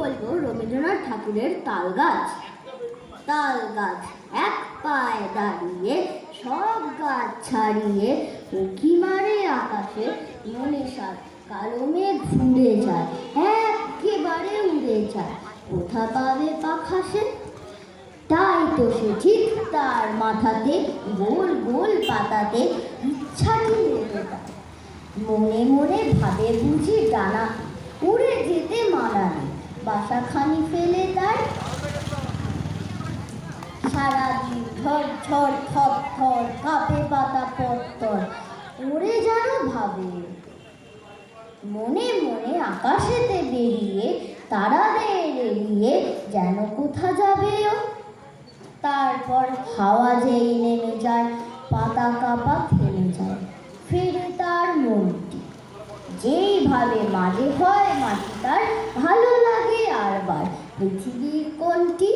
বলবো রবীন্দ্রনাথ ঠাকুরের তাল গাছ। তাল গাছ এক পায়ে দাঁড়িয়ে সব গাছ ছাড়িয়ে উঁকি মারে আকাশে, মনে সাত কালো মেঘ ঘুরে যায়, একেবারে উড়ে যায়, কোথা পাবে পাখা সে? তাই তো সে ঠিক তার মাথাতে গোল গোল পাতাতে ইচ্ছাটি মেতে তার। মনে মনে ভাবে বুঝি ডানা উড়ে যেতে মানানি, বাসাখানি ফেলে তার। সারাদিন ঝড় ঝড় থর থর কাঁপে পাতা পত্তর, উড়ে যেন ভাবে। মনে মনে আকাশেতে বেরিয়ে তারাদের এড়িয়ে যেন কোথা যাবে ও। তারপর হাওয়া যেই নেমে যায়, পাতা কাঁপা থেমে যায়, ফিরে তার মনটি। যেইভাবে মাঝে হয় মাটি তার ভালো লাগে আরবার, পৃথিবীর কোনটি?